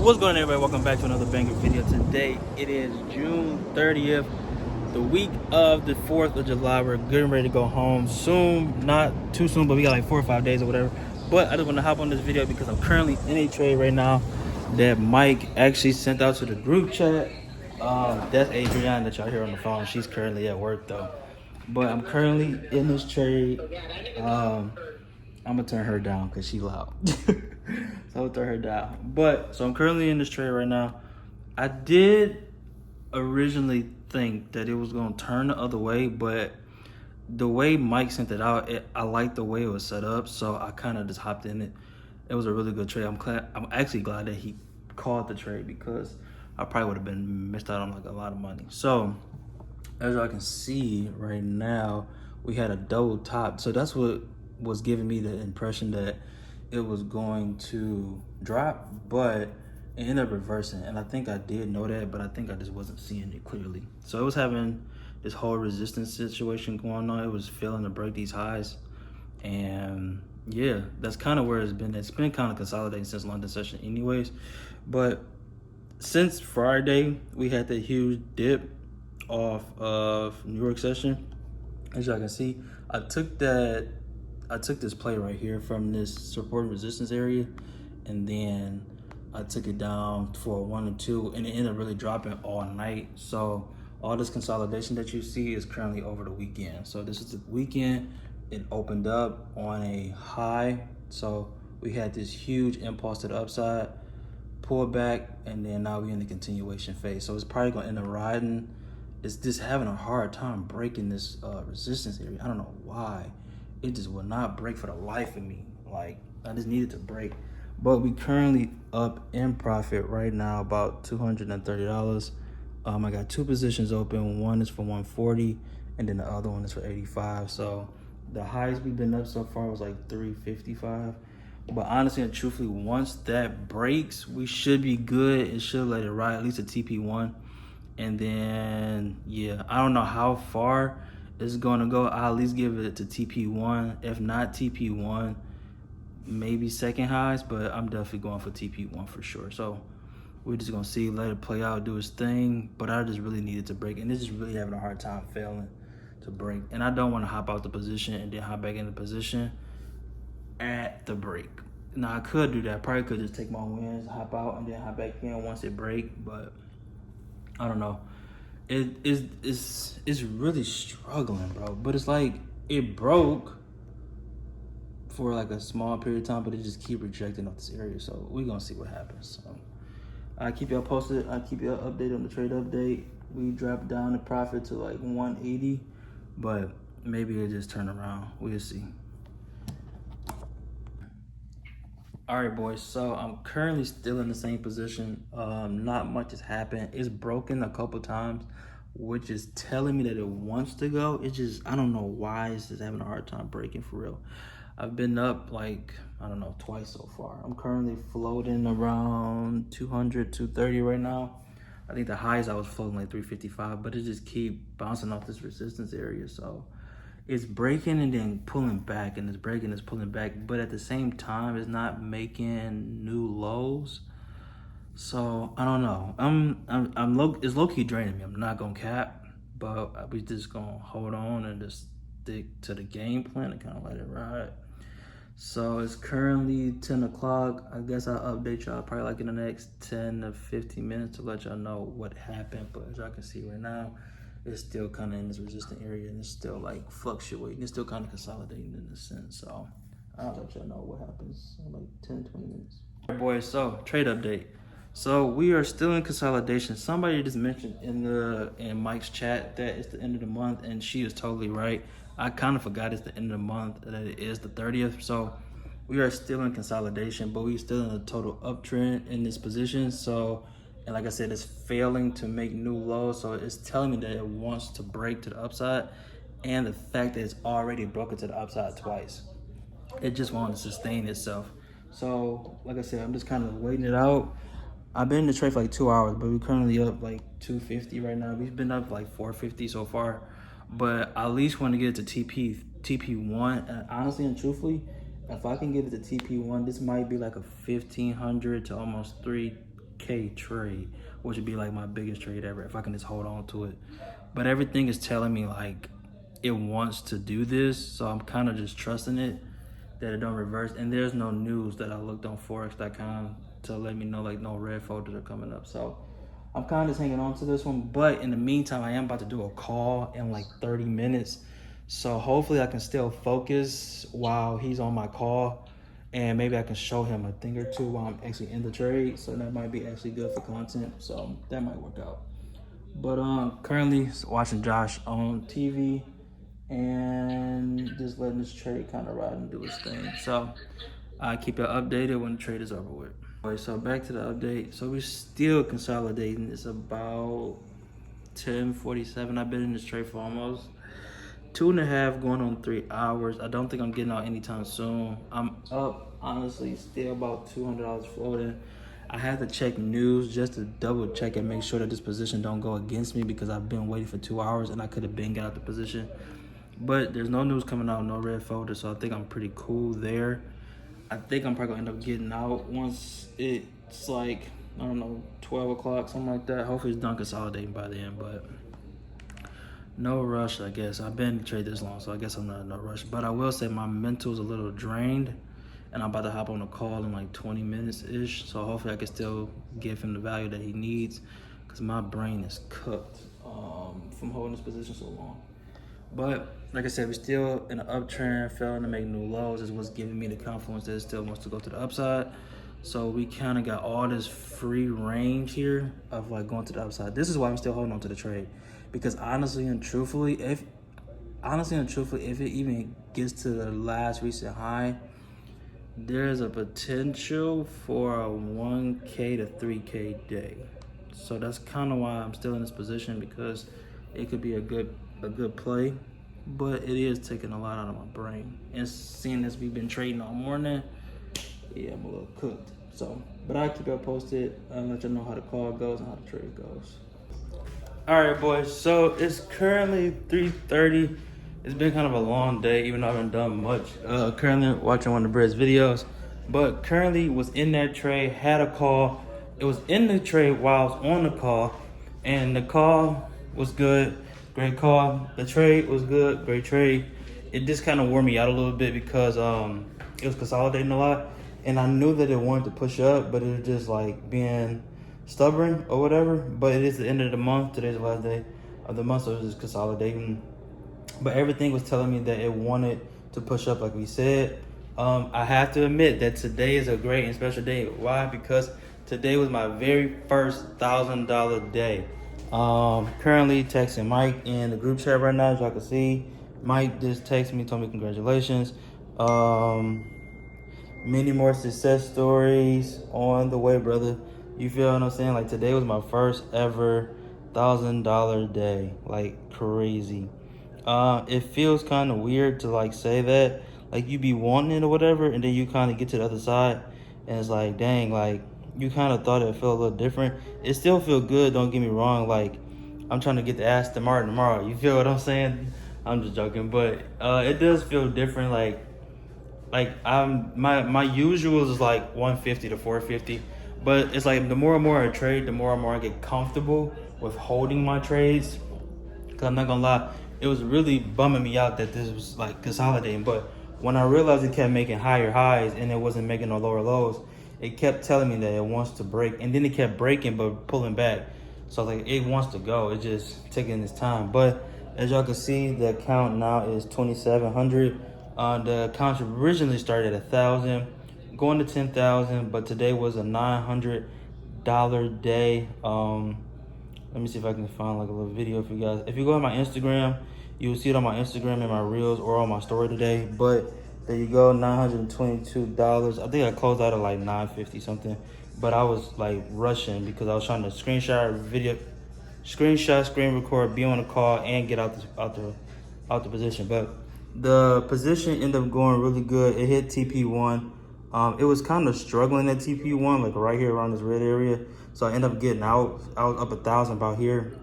What's going on, everybody? Welcome back to another banger video. Today it is June 30th, the week of the 4th of July. We're getting ready to go home soon, not too soon, but we got like 4 or 5 days or whatever. But I just want to hop on this video because I'm currently in a trade right now that Mike actually sent out to the group chat. That's Adrienne that y'all hear on the phone. She's currently at work though, but I'm currently in this trade. I'm gonna turn her down because she loud. So I'm gonna turn her down. But so I'm currently in this trade right now. I did originally think that it was gonna turn the other way, but the way Mike sent it out, I like the way it was set up, so I kind of just hopped in it. It was a really good trade. I'm actually glad that he called the trade because I probably would have been missed out on like a lot of money. So as y'all can see right now, we had a double top. So that's what was giving me the impression that it was going to drop, but it ended up reversing. And I think I did know that, but I think I just wasn't seeing it clearly. So it was having this whole resistance situation going on. It was failing to break these highs. And yeah, that's kind of where it's been. It's been kind of consolidating since London session anyways. But since Friday, we had that huge dip off of New York session. As y'all can see, I took this play right here from this support and resistance area, and then I took it down for a 1 and 2, and it ended up really dropping all night. So all this consolidation that you see is currently over the weekend. So this is the weekend. It opened up on a high, so we had this huge impulse to the upside, pull back, and then now we're in the continuation phase. So it's probably gonna end up riding. It's just having a hard time breaking this resistance area. I don't know why. It just will not break for the life of me. Like, I just needed to break. But we currently up in profit right now, about $230. I got 2 positions open. One is for 140, and then the other one is for 85. So the highest we've been up so far was like 355. But honestly and truthfully, once that breaks, we should be good. It should let it ride at least a TP1. And then, yeah, I don't know how far it's going to go. I'll at least give it to TP1. If not TP1, maybe second highs, but I'm definitely going for TP1 for sure. So we're just going to see, let it play out, do its thing. But I just really needed to break. And this is really having a hard time failing to break. And I don't want to hop out the position and then hop back in the position at the break. Now, I could do that. Probably could just take my wins, hop out, and then hop back in once it break. But I don't know. It's really struggling, bro. But it's like it broke for like a small period of time, but it just keep rejecting off this area. So we're gonna see what happens. So I keep y'all posted. I keep y'all updated on the trade update. We dropped down the profit to like 180, but maybe it just turn around. We'll see. All right, boys, so I'm currently still in the same position. Not much has happened. It's broken a couple times, which is telling me that it wants to go. It's just, I don't know why it's just having a hard time breaking for real. I've been up like, I don't know, twice so far. I'm currently floating around 200, 230 right now. I think the highest I was floating like 355, but it just keep bouncing off this resistance area. So it's breaking and then pulling back, and it's breaking, it's pulling back, but at the same time, it's not making new lows. So I don't know. It's low key draining me. I'm not gonna cap, but we just gonna hold on and just stick to the game plan and kind of let it ride. So it's currently 10 o'clock. I guess I'll update y'all probably like in the next 10 to 15 minutes to let y'all know what happened. But as y'all can see right now, it's still kind of in this resistant area, and it's still like fluctuating. It's still kind of consolidating in a sense. So I'll let y'all know what happens in like 10, 20 minutes. All right, boys, so trade update. So we are still in consolidation. Somebody just mentioned in Mike's chat that it's the end of the month, and she is totally right. I kind of forgot it's the end of the month, that it is the 30th. So we are still in consolidation, but we're still in a total uptrend in this position. So, and like I said, it's failing to make new lows. So it's telling me that it wants to break to the upside, and the fact that it's already broken to the upside twice. It just wanted to sustain itself. So like I said, I'm just kind of waiting it out. I've been in the trade for like 2 hours, but we're currently up like 250 right now. We've been up like 450 so far, but I at least want to get it to TP1. And honestly and truthfully, if I can get it to TP1, this might be like a 1500 to almost 4K trade, which would be like my biggest trade ever if I can just hold on to it. But everything is telling me like it wants to do this, so I'm kind of just trusting it that it don't reverse. And there's no news that I looked on Forex.com to let me know like no red folders are coming up. So I'm kind of just hanging on to this one. But in the meantime, I am about to do a call in like 30 minutes. So hopefully I can still focus while he's on my call. And maybe I can show him a thing or two while I'm actually in the trade. So that might be actually good for content. So that might work out. But currently watching Josh on TV and just letting this trade kind of ride and do its thing. So I keep you updated when the trade is over with. All right, so back to the update. So we're still consolidating. It's about 10:47. I've been in this trade for almost 2.5 going on 3 hours. I don't think I'm getting out anytime soon. I'm up, honestly, still about $200 floating. I had to check news just to double check and make sure that this position don't go against me because I've been waiting for 2 hours and I could have been got out the position. But there's no news coming out, no red folder, so I think I'm pretty cool there. I think I'm probably gonna end up getting out once it's like, I don't know, 12 o'clock, something like that. Hopefully it's done consolidating by then, but no rush, I guess. I've been in trade this long, so I guess I'm not in no rush. But I will say my mental's a little drained, and I'm about to hop on a call in like 20 minutes-ish, so hopefully I can still give him the value that he needs because my brain is cooked from holding this position so long. But like I said, we're still in an uptrend, failing to make new lows is what's giving me the confidence that it still wants to go to the upside. So we kind of got all this free range here of like going to the upside. This is why I'm still holding on to the trade, because honestly and truthfully, if it even gets to the last recent high, there's a potential for a 1K to 3K day. So that's kind of why I'm still in this position, because it could be a good play, but it is taking a lot out of my brain. And seeing as we've been trading all morning, yeah, I'm a little cooked. So, but I'll keep you posted. I'll let you know how the call goes and how the trade goes. All right, boys. So it's currently 3:30. It's been kind of a long day, even though I haven't done much. Currently watching one of the Brett's videos, but currently was in that trade, had a call. It was in the trade while I was on the call, and the call was good. Great call. The trade was good. Great trade. It just kind of wore me out a little bit because it was consolidating a lot, and I knew that it wanted to push up, but it was just like being stubborn or whatever. But it is the end of the month. Today's the last day of the month, so it was just consolidating. But everything was telling me that it wanted to push up, like we said. I have to admit that today is a great and special day. Why? Because today was my very first $1,000 day. Currently texting Mike in the group chat right now, as y'all can see. Mike just texted me, told me congratulations. Many more success stories on the way, brother. You feel what I'm saying? Like, today was my first ever $1,000 day. Like, crazy. It feels kind of weird to like say that, like you be wanting it or whatever, and then you kind of get to the other side and it's like, dang, like you kind of thought it felt a little different. It still feel good, don't get me wrong. Like, I'm trying to get the Aston Martin tomorrow. You feel what I'm saying? I'm just joking, but it does feel different. Like my usual is like 150 to 450, but it's like the more and more I trade, the more and more I get comfortable with holding my trades. Cause I'm not gonna lie, it was really bumming me out that this was like consolidating. But when I realized it kept making higher highs and it wasn't making no lower lows, it kept telling me that it wants to break, and then it kept breaking but pulling back. So like it wants to go. It's just taking its time. But as y'all can see, the account now is 2,700. The account originally started at 1,000, going to 10,000, but today was a $900 day. Let me see if I can find like a little video for you guys. If you go on my Instagram, you will see it on my Instagram and my reels or on my story today. But there you go, $922. I think I closed out at like $950 something. But I was like rushing because I was trying to screenshot, screen record, be on a call, and get out the position. But the position ended up going really good. It hit TP1. It was kind of struggling at TP1, like right here around this red area. So I ended up getting out. I was up 1,000 about here,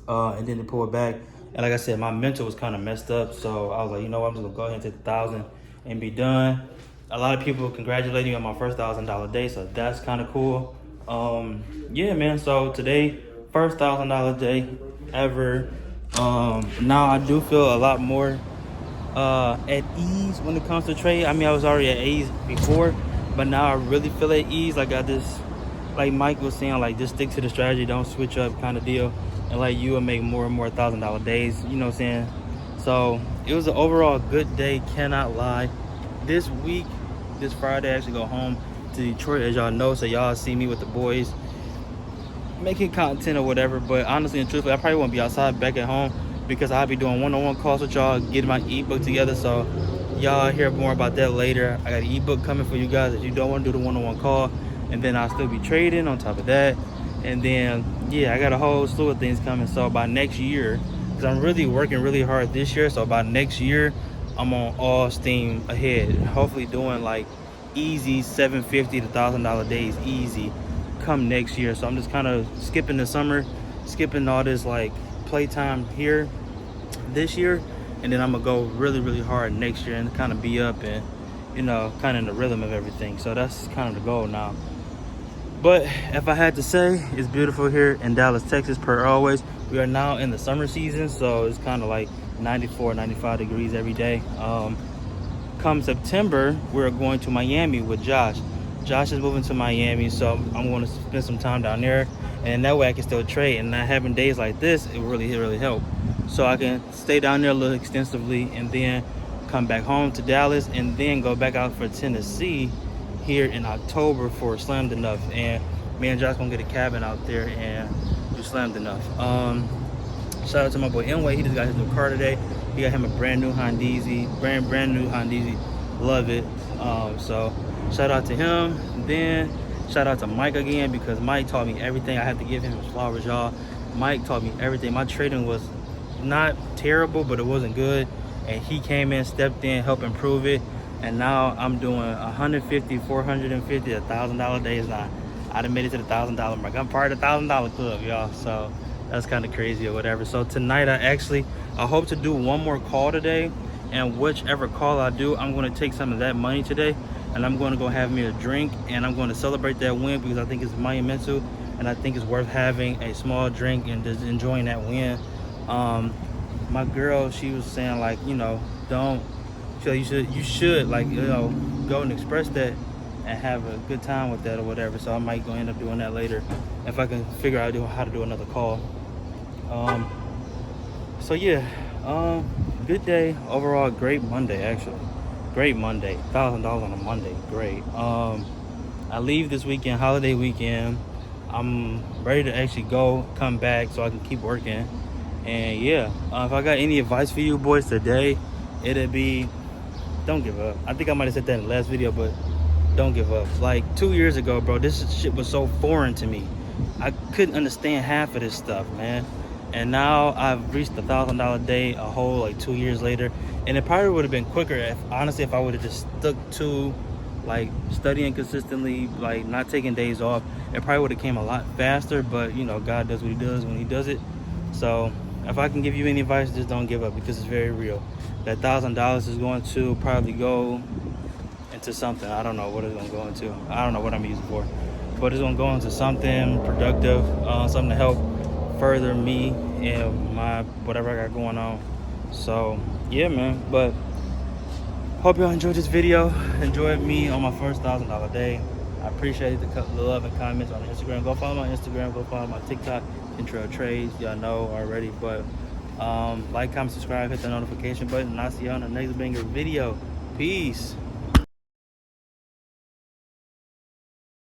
and then it pulled back. And like I said, my mental was kind of messed up. So I was like, you know what, I'm just gonna go ahead and take 1,000 and be done. A lot of people congratulating me on my first $1,000 day, so that's kind of cool. Yeah, man. So today, first $1,000 day ever. Now I do feel a lot more at ease when it comes to trade. I mean, I was already at ease before, but now I really feel at ease. Like I just, like Mike was saying, like just stick to the strategy, don't switch up, kind of deal, and like you will make more and more $1,000 days. You know what I'm saying? So it was an overall good day. Cannot lie. This week, this Friday, I actually go home to Detroit, as y'all know, so y'all see me with the boys making content or whatever. But honestly and truthfully, I probably won't be outside back at home because I'll be doing one-on-one calls with y'all, getting my ebook together. So y'all hear more about that later. I got an ebook coming for you guys if you don't want to do the one-on-one call, and then I'll still be trading on top of that. And then yeah, I got a whole slew of things coming. So by next year, because I'm really working really hard this year, so by next year I'm on all steam ahead, hopefully doing like easy $750 to $1,000 days easy come next year. So I'm just kind of skipping the summer, skipping all this like playtime here this year, and then I'm gonna go really hard next year and kind of be up and, you know, kind of in the rhythm of everything. So that's kind of the goal now. But if I had to say, it's beautiful here in Dallas, Texas, per always. We are now in the summer season, so it's kind of like 94, 95 degrees every day. Come September, we're going to Miami with Josh. Josh is moving to Miami, so I'm going to spend some time down there, and that way I can still trade. And not having days like this, it really help. So I can stay down there a little extensively, and then come back home to Dallas, and then go back out for Tennessee here in October for Slammed Enough. And me and Josh gonna get a cabin out there and do Slammed Enough. Shout out to my boy Enway. He just got his new car today. He got him a brand new Hondeezy, brand new Hondeezy. Love it. So shout out to him. Then shout out to Mike again, because Mike taught me everything. I had to give him his flowers, y'all. Mike taught me everything. My trading was not terrible, but it wasn't good, and he came in, stepped in, helped improve it. And now I'm doing 150, 450, $1,000 days now. I done made it to the $1,000 mark. I'm part of the $1,000 club, y'all. So that's kind of crazy or whatever. So tonight I hope to do one more call today, and whichever call I do, I'm going to take some of that money today, and I'm going to go have me a drink, and I'm going to celebrate that win, because I think it's monumental, and I think it's worth having a small drink and just enjoying that win. My girl, she was saying, like, you know, you should like, you know, go and express that and have a good time with that or whatever. So I might go end up doing that later if I can figure out how to do another call. So yeah, good day overall. Great Monday, actually. Great Monday. $1,000 on a Monday. Great. I leave this weekend, holiday weekend. I'm ready to actually come back so I can keep working. And yeah, if I got any advice for you boys today, it'd be, don't give up. I think I might have said that in the last video, but don't give up. Like 2 years ago, bro, this shit was so foreign to me. I couldn't understand half of this stuff, man. And now I've reached the $1,000 day a whole like 2 years later. And it probably would have been quicker if I would have just stuck to like studying consistently, like not taking days off. It probably would have came a lot faster, but you know, God does what he does when he does it. So if I can give you any advice, just don't give up, because it's very real. That $1,000 is going to probably go into something. I don't know what it's going to go into. I don't know what I'm using for, but it's going to go into something productive, something to help further me and my whatever I got going on. So yeah, man. But hope y'all enjoyed this video. Enjoyed me on my first $1,000 day. I appreciate the love and comments on Instagram. Go follow my Instagram. Go follow my TikTok, Intro Trades. Y'all know already. But like, comment, subscribe, hit the notification button, and I'll see you on the next banger video. Peace.